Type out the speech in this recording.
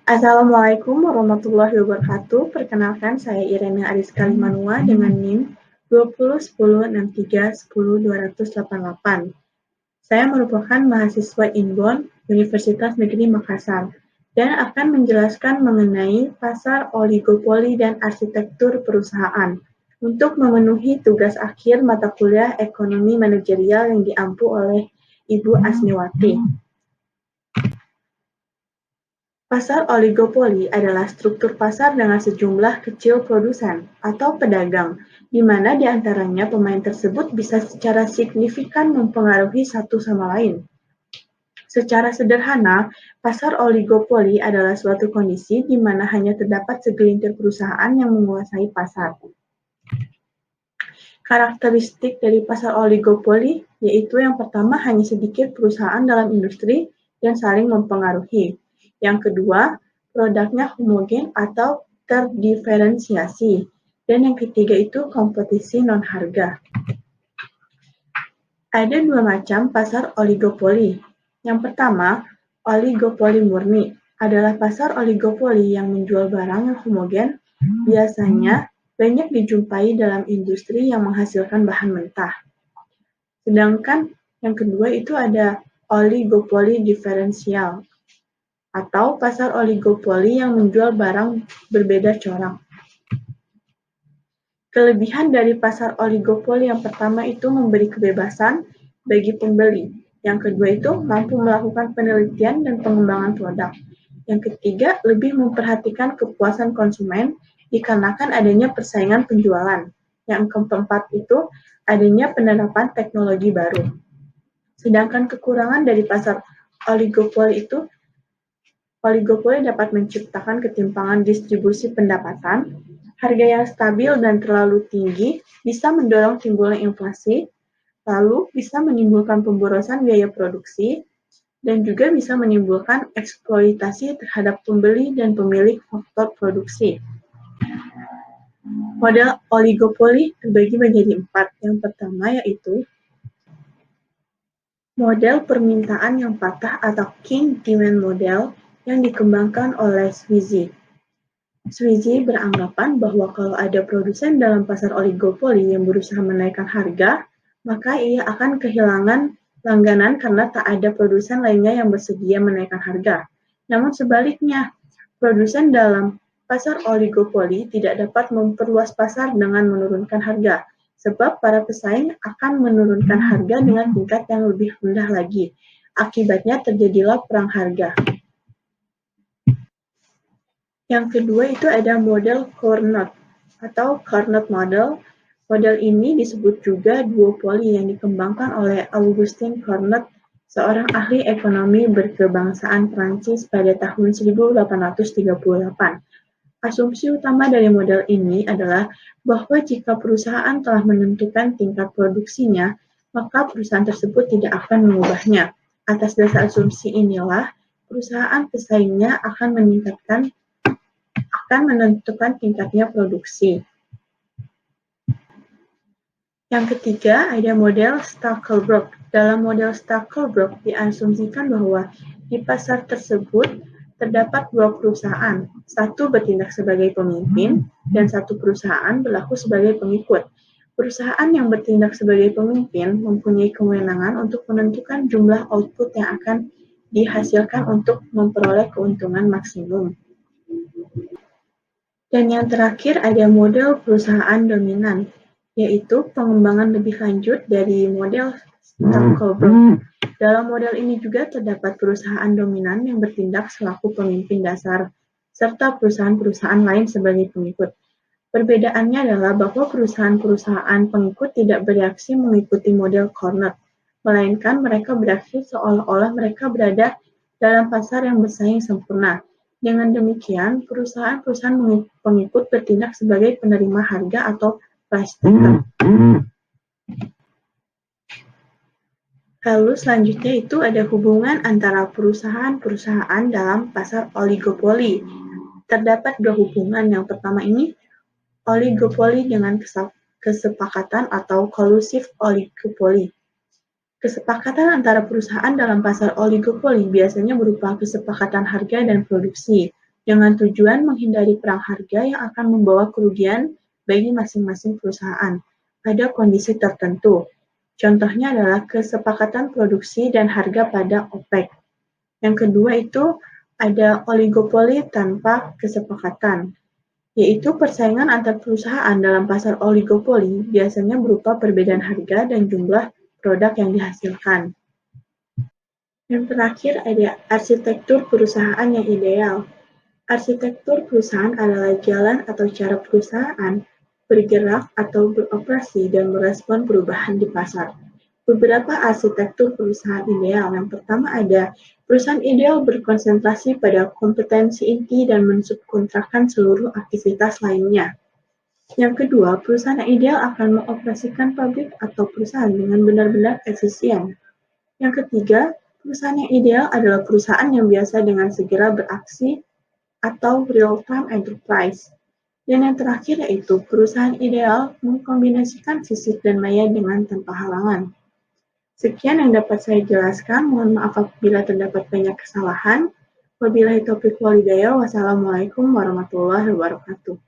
Assalamualaikum warahmatullahi wabarakatuh. Perkenalkan, saya Irene Ariska Limanua dengan NIM 201063100288. Saya merupakan mahasiswa Inbon Universitas Negeri Makassar dan akan menjelaskan mengenai pasar oligopoli dan arsitektur perusahaan untuk memenuhi tugas akhir mata kuliah ekonomi manajerial yang diampu oleh Ibu Asmiwati. Pasar oligopoli adalah struktur pasar dengan sejumlah kecil produsen atau pedagang, di mana di antaranya pemain tersebut bisa secara signifikan mempengaruhi satu sama lain. Secara sederhana, pasar oligopoli adalah suatu kondisi di mana hanya terdapat segelintir perusahaan yang menguasai pasar. Karakteristik dari pasar oligopoli yaitu yang pertama hanya sedikit perusahaan dalam industri dan saling mempengaruhi. Yang kedua, produknya homogen atau terdiferensiasi. Dan yang ketiga itu kompetisi non-harga. Ada dua macam pasar oligopoli. Yang pertama, oligopoli murni adalah pasar oligopoli yang menjual barang yang homogen, biasanya banyak dijumpai dalam industri yang menghasilkan bahan mentah. Sedangkan yang kedua itu ada oligopoli diferensial, atau pasar oligopoli yang menjual barang berbeda corak. Kelebihan dari pasar oligopoli yang pertama itu memberi kebebasan bagi pembeli. Yang kedua itu mampu melakukan penelitian dan pengembangan produk. Yang ketiga, lebih memperhatikan kepuasan konsumen dikarenakan adanya persaingan penjualan. Yang keempat itu adanya penerapan teknologi baru. Sedangkan kekurangan dari pasar oligopoli itu oligopoli dapat menciptakan ketimpangan distribusi pendapatan, harga yang stabil dan terlalu tinggi bisa mendorong timbulnya inflasi, lalu bisa menimbulkan pemborosan biaya produksi, dan juga bisa menimbulkan eksploitasi terhadap pembeli dan pemilik faktor produksi. Model oligopoli terbagi menjadi 4. Yang pertama yaitu model permintaan yang patah atau king demand model yang dikembangkan oleh Sweezy. Sweezy beranggapan bahwa kalau ada produsen dalam pasar oligopoli yang berusaha menaikkan harga, maka ia akan kehilangan langganan karena tak ada produsen lainnya yang bersedia menaikkan harga. Namun sebaliknya, produsen dalam pasar oligopoli tidak dapat memperluas pasar dengan menurunkan harga, sebab para pesaing akan menurunkan harga dengan tingkat yang lebih rendah lagi. Akibatnya terjadilah perang harga. Yang kedua itu ada model Carnot atau Carnot model. Model ini disebut juga duopoli yang dikembangkan oleh Augustin Carnot, seorang ahli ekonomi berkebangsaan Prancis pada tahun 1838. Asumsi utama dari model ini adalah bahwa jika perusahaan telah menentukan tingkat produksinya, maka perusahaan tersebut tidak akan mengubahnya. Atas dasar asumsi inilah, perusahaan pesaingnya akan menentukan tingkatnya produksi. Yang ketiga, ada model Stackelberg. Dalam model Stackelberg diasumsikan bahwa di pasar tersebut terdapat dua perusahaan, satu bertindak sebagai pemimpin dan satu perusahaan berlaku sebagai pengikut. Perusahaan yang bertindak sebagai pemimpin mempunyai kewenangan untuk menentukan jumlah output yang akan dihasilkan untuk memperoleh keuntungan maksimum. Dan yang terakhir ada model perusahaan dominan, yaitu pengembangan lebih lanjut dari model Stackelberg. Dalam model ini juga terdapat perusahaan dominan yang bertindak selaku pemimpin dasar, serta perusahaan-perusahaan lain sebagai pengikut. Perbedaannya adalah bahwa perusahaan-perusahaan pengikut tidak bereaksi mengikuti model Carnot, melainkan mereka beraksi seolah-olah mereka berada dalam pasar yang bersaing sempurna. Dengan demikian, perusahaan-perusahaan pengikut bertindak sebagai penerima harga atau price taker. Lalu selanjutnya itu ada hubungan antara perusahaan-perusahaan dalam pasar oligopoli. Terdapat dua hubungan. Yang pertama ini oligopoli dengan kesepakatan atau collusive oligopoli. Kesepakatan antara perusahaan dalam pasar oligopoli biasanya berupa kesepakatan harga dan produksi. dengan tujuan menghindari perang harga yang akan membawa kerugian bagi masing-masing perusahaan pada kondisi tertentu. Contohnya adalah kesepakatan produksi dan harga pada OPEC. Yang kedua itu ada oligopoli tanpa kesepakatan, yaitu persaingan antar perusahaan dalam pasar oligopoli biasanya berupa perbedaan harga dan jumlah produk yang dihasilkan. Yang terakhir ada arsitektur perusahaan yang ideal. Arsitektur perusahaan adalah jalan atau cara perusahaan bergerak atau beroperasi dan merespon perubahan di pasar. Beberapa arsitektur perusahaan ideal. Yang pertama ada perusahaan ideal berkonsentrasi pada kompetensi inti dan mensubkontrakkan seluruh aktivitas lainnya. Yang kedua, perusahaan yang ideal akan mengoperasikan pabrik atau perusahaan dengan benar-benar efisien. Yang ketiga, perusahaan yang ideal adalah perusahaan yang biasa dengan segera beraksi atau real-time enterprise. Dan yang terakhir yaitu perusahaan ideal mengkombinasikan fisik dan maya dengan tanpa halangan. Sekian yang dapat saya jelaskan. Mohon maaf apabila terdapat banyak kesalahan. Wabillahi taufiq wal hidayah. Wassalamualaikum warahmatullahi wabarakatuh.